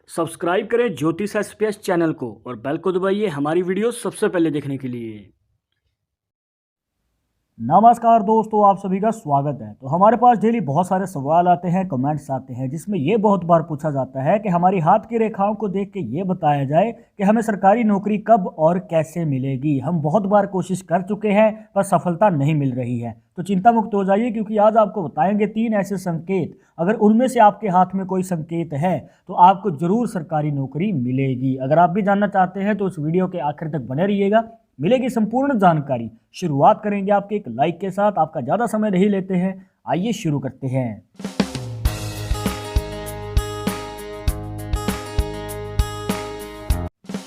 Subscribe करें ज्योतिष SPS channel को और बेल को दबाइए हमारी वीडियो सबसे पहले देखने के लिए। नमस्कार दोस्तों, आप सभी का स्वागत है। तो हमारे पास डेली बहुत सारे सवाल आते हैं, कमेंट्स आते हैं, जिसमें ये बहुत बार पूछा जाता है कि हमारी हाथ की रेखाओं को देख के ये बताया जाए कि हमें सरकारी नौकरी कब और कैसे मिलेगी। हम बहुत बार कोशिश कर चुके हैं पर सफलता नहीं मिल रही है। तो चिंता मुक्त हो जाइए, क्योंकि आज आपको बताएंगे 3 ऐसे संकेत, अगर उनमें से आपके हाथ में कोई संकेत है तो आपको जरूर सरकारी नौकरी मिलेगी। अगर आप भी जानना चाहते हैं तो उस वीडियो के आखिर तक बने रहिएगा, मिलेगी संपूर्ण जानकारी। शुरुआत करेंगे आपके एक लाइक के साथ। आपका ज़्यादा समय नहीं लेते हैं, आइए शुरू करते हैं।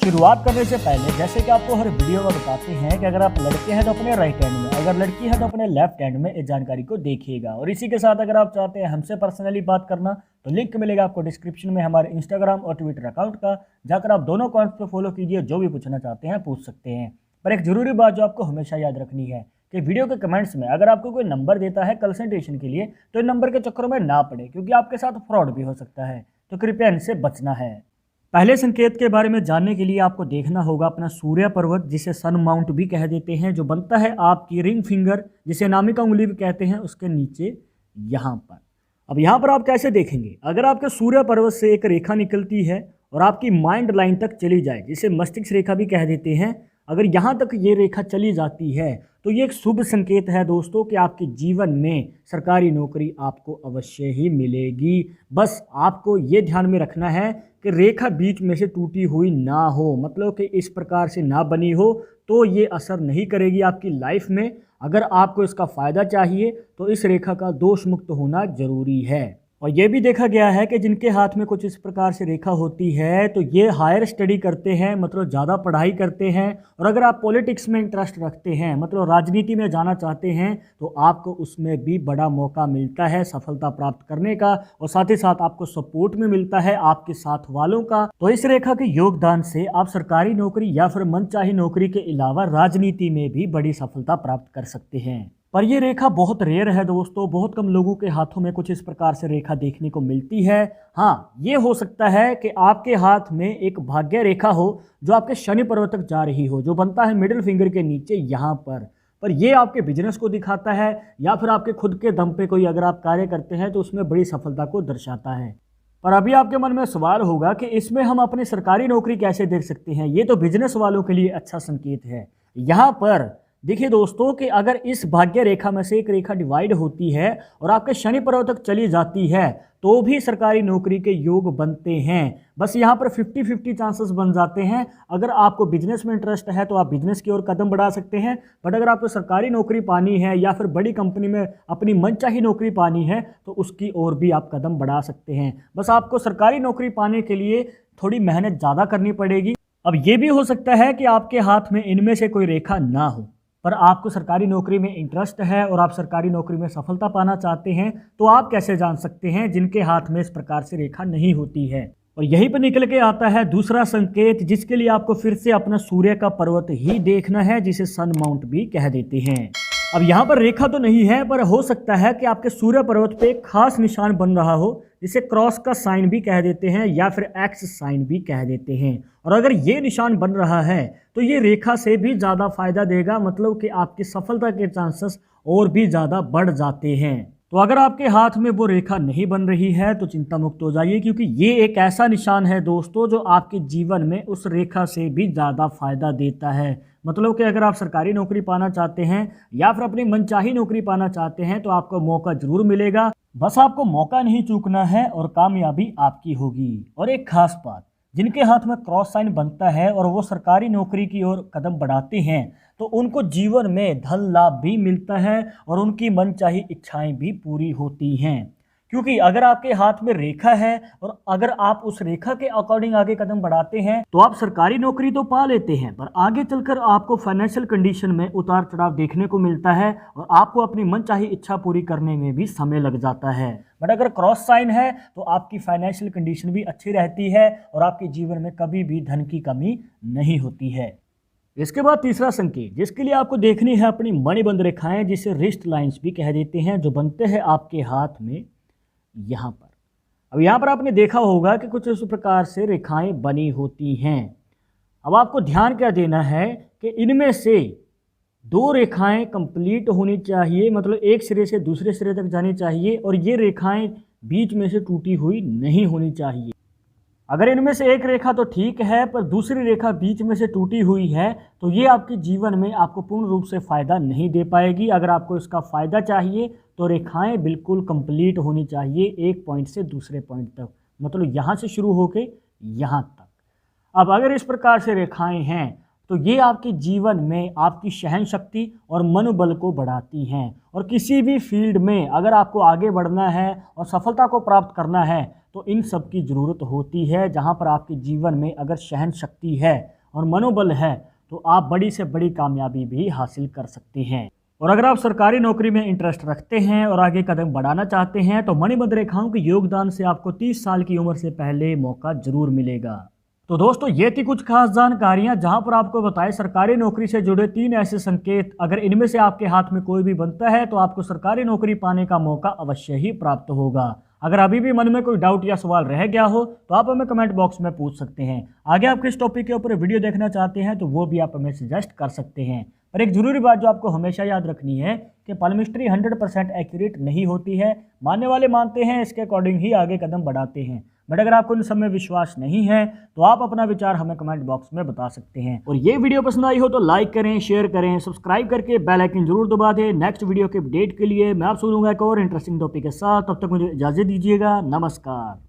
शुरुआत करने से पहले जैसे कि आपको हर वीडियो में बताते हैं कि अगर आप लड़के हैं तो अपने राइट हैंड में, अगर लड़की है तो अपने लेफ्ट हैंड में इस जानकारी को देखिएगा। और इसी के साथ अगर आप चाहते हैं हमसे पर्सनली बात करना तो लिंक मिलेगा आपको डिस्क्रिप्शन में हमारे इंस्टाग्राम और ट्विटर अकाउंट का, जाकर आप दोनों अकाउंट पर फॉलो कीजिए। जो भी पूछना चाहते हैं पूछ सकते हैं। पर एक जरूरी बात जो आपको हमेशा याद रखनी है कि वीडियो के कमेंट्स में अगर आपको कोई नंबर देता है कंसल्टेशन के लिए तो इन नंबर के चक्करों में ना पड़े, क्योंकि आपके साथ फ्रॉड भी हो सकता है। तो कृपया इनसे बचना है। पहले संकेत के बारे में जानने के लिए आपको देखना होगा अपना सूर्य पर्वत, जिसे सन माउंट भी कह देते हैं, जो बनता है आपकी रिंग फिंगर, जिसे नामिका उंगली भी कहते हैं, उसके नीचे यहाँ पर। अब यहाँ पर आप कैसे देखेंगे, अगर आपके सूर्य पर्वत से एक रेखा निकलती है और आपकी माइंड लाइन तक चली जाए, जिसे मस्तिष्क रेखा भी कह देते हैं, अगर यहाँ तक ये रेखा चली जाती है तो ये एक शुभ संकेत है दोस्तों कि आपके जीवन में सरकारी नौकरी आपको अवश्य ही मिलेगी। बस आपको ये ध्यान में रखना है कि रेखा बीच में से टूटी हुई ना हो, मतलब कि इस प्रकार से ना बनी हो, तो ये असर नहीं करेगी आपकी लाइफ में। अगर आपको इसका फ़ायदा चाहिए तो इस रेखा का दोष मुक्त होना जरूरी है। और ये भी देखा गया है कि जिनके हाथ में कुछ इस प्रकार से रेखा होती है तो ये हायर स्टडी करते हैं, मतलब ज़्यादा पढ़ाई करते हैं। और अगर आप पॉलिटिक्स में इंटरेस्ट रखते हैं, मतलब राजनीति में जाना चाहते हैं, तो आपको उसमें भी बड़ा मौका मिलता है सफलता प्राप्त करने का, और साथ ही साथ आपको सपोर्ट में मिलता है आपके साथ वालों का। तो इस रेखा के योगदान से आप सरकारी नौकरी या फिर मनचाही नौकरी के अलावा राजनीति में भी बड़ी सफलता प्राप्त कर सकते हैं। पर यह रेखा बहुत रेयर है दोस्तों, बहुत कम लोगों के हाथों में कुछ इस प्रकार से रेखा देखने को मिलती है। हाँ, ये हो सकता है कि आपके हाथ में एक भाग्य रेखा हो जो आपके शनि पर्वत तक जा रही हो, जो बनता है मिडिल फिंगर के नीचे यहाँ पर ये आपके बिजनेस को दिखाता है, या फिर आपके खुद के दम पे कोई अगर आप कार्य करते हैं तो उसमें बड़ी सफलता को दर्शाता है। पर अभी आपके मन में सवाल होगा कि इसमें हम अपनी सरकारी नौकरी कैसे देख सकते हैं। ये तो बिजनेस वालों के लिए अच्छा संकेत है। यहाँ पर देखिए दोस्तों कि अगर इस भाग्य रेखा में से एक रेखा डिवाइड होती है और आपके शनि पर्वत तक चली जाती है तो भी सरकारी नौकरी के योग बनते हैं। बस यहाँ पर 50-50 चांसेस बन जाते हैं। अगर आपको बिजनेस में इंटरेस्ट है तो आप बिजनेस की ओर कदम बढ़ा सकते हैं, बट अगर आपको सरकारी नौकरी पानी है या फिर बड़ी कंपनी में अपनी मनचाही नौकरी पानी है तो उसकी ओर भी आप कदम बढ़ा सकते हैं। बस आपको सरकारी नौकरी पाने के लिए थोड़ी मेहनत ज़्यादा करनी पड़ेगी। अब ये भी हो सकता है कि आपके हाथ में इनमें से कोई रेखा ना हो, पर आपको सरकारी नौकरी में इंटरेस्ट है और आप सरकारी नौकरी में सफलता पाना चाहते हैं। तो आप कैसे जान सकते हैं जिनके हाथ में इस प्रकार से रेखा नहीं होती है। और यहीं पर निकल के आता है दूसरा संकेत, जिसके लिए आपको फिर से अपना सूर्य का पर्वत ही देखना है, जिसे सन माउंट भी कह देते हैं। अब यहाँ पर रेखा तो नहीं है, पर हो सकता है कि आपके सूर्य पर्वत पे एक खास निशान बन रहा हो, जिसे क्रॉस का साइन भी कह देते हैं या फिर एक्स साइन भी कह देते हैं। और अगर ये निशान बन रहा है तो ये रेखा से भी ज़्यादा फायदा देगा, मतलब कि आपकी सफलता के चांसेस और भी ज़्यादा बढ़ जाते हैं। तो अगर आपके हाथ में वो रेखा नहीं बन रही है तो चिंता मुक्त हो जाइए, क्योंकि ये एक ऐसा निशान है दोस्तों जो आपके जीवन में उस रेखा से भी ज़्यादा फायदा देता है। मतलब कि अगर आप सरकारी नौकरी पाना चाहते हैं या फिर अपनी मनचाही नौकरी पाना चाहते हैं तो आपको मौका जरूर मिलेगा। बस आपको मौका नहीं चूकना है और कामयाबी आपकी होगी। और एक खास बात, जिनके हाथ में क्रॉस साइन बनता है और वो सरकारी नौकरी की ओर कदम बढ़ाते हैं तो उनको जीवन में धन लाभ भी मिलता है और उनकी मनचाही इच्छाएं भी पूरी होती हैं। क्योंकि अगर आपके हाथ में रेखा है और अगर आप उस रेखा के अकॉर्डिंग आगे कदम बढ़ाते हैं तो आप सरकारी नौकरी तो पा लेते हैं, पर आगे चलकर आपको फाइनेंशियल कंडीशन में उतार चढ़ाव देखने को मिलता है और आपको अपनी मनचाही इच्छा पूरी करने में भी समय लग जाता है। बट अगर क्रॉस साइन है तो आपकी फाइनेंशियल कंडीशन भी अच्छी रहती है और आपके जीवन में कभी भी धन की कमी नहीं होती है। इसके बाद तीसरा संकेत, जिसके लिए आपको देखनी है अपनी मणिबंध रेखाएं, जिसे रिस्ट लाइंस भी कह देते हैं, जो बनते हैं आपके हाथ में यहाँ पर। अब यहाँ पर आपने देखा होगा कि कुछ इस प्रकार से रेखाएं बनी होती हैं। अब आपको ध्यान क्या देना है कि इनमें से दो रेखाएं कंप्लीट होनी चाहिए, मतलब एक सिरे से दूसरे सिरे तक जानी चाहिए, और ये रेखाएं बीच में से टूटी हुई नहीं होनी चाहिए। अगर इनमें से एक रेखा तो ठीक है पर दूसरी रेखा बीच में से टूटी हुई है तो ये आपके जीवन में आपको पूर्ण रूप से फ़ायदा नहीं दे पाएगी। अगर आपको इसका फ़ायदा चाहिए तो रेखाएं बिल्कुल कंप्लीट होनी चाहिए एक पॉइंट से दूसरे पॉइंट तक, मतलब यहाँ से शुरू होके यहाँ तक। अब अगर इस प्रकार से रेखाएं हैं तो ये आपके जीवन में आपकी सहन शक्ति और मनोबल को बढ़ाती हैं, और किसी भी फील्ड में अगर आपको आगे बढ़ना है और सफलता को प्राप्त करना है तो इन सब की ज़रूरत होती है। जहाँ पर आपके जीवन में अगर सहन शक्ति है और मनोबल है तो आप बड़ी से बड़ी कामयाबी भी हासिल कर सकते हैं। और अगर आप सरकारी नौकरी में इंटरेस्ट रखते हैं और आगे कदम बढ़ाना चाहते हैं तो मणिबद्ध रेखाओं के योगदान से आपको 30 साल की उम्र से पहले मौका जरूर मिलेगा। तो दोस्तों ये थी कुछ खास जानकारियां जहां पर आपको बताए सरकारी नौकरी से जुड़े 3 ऐसे संकेत, अगर इनमें से आपके हाथ में कोई भी बनता है तो आपको सरकारी नौकरी पाने का मौका अवश्य ही प्राप्त होगा। अगर अभी भी मन में कोई डाउट या सवाल रह गया हो तो आप हमें कमेंट बॉक्स में पूछ सकते हैं। आगे आप किस टॉपिक के ऊपर वीडियो देखना चाहते हैं तो वो भी आप हमें सजेस्ट कर सकते हैं। पर एक जरूरी बात जो आपको हमेशा याद रखनी है कि पाल्मिस्ट्री 100% एक्यूरेट नहीं होती है। मानने वाले मानते हैं, इसके अकॉर्डिंग ही आगे कदम बढ़ाते हैं। बट अगर आपको इन सब में विश्वास नहीं है तो आप अपना विचार हमें कमेंट बॉक्स में बता सकते हैं। और ये वीडियो पसंद आई हो तो लाइक करें, शेयर करें, सब्सक्राइब करके बेल आइकन जरूर दबा दें। नेक्स्ट वीडियो के अपडेट के लिए मैं आपसे मिलूंगा एक और इंटरेस्टिंग टॉपिक के साथ। तब तक मुझे इजाज़त दीजिएगा। नमस्कार।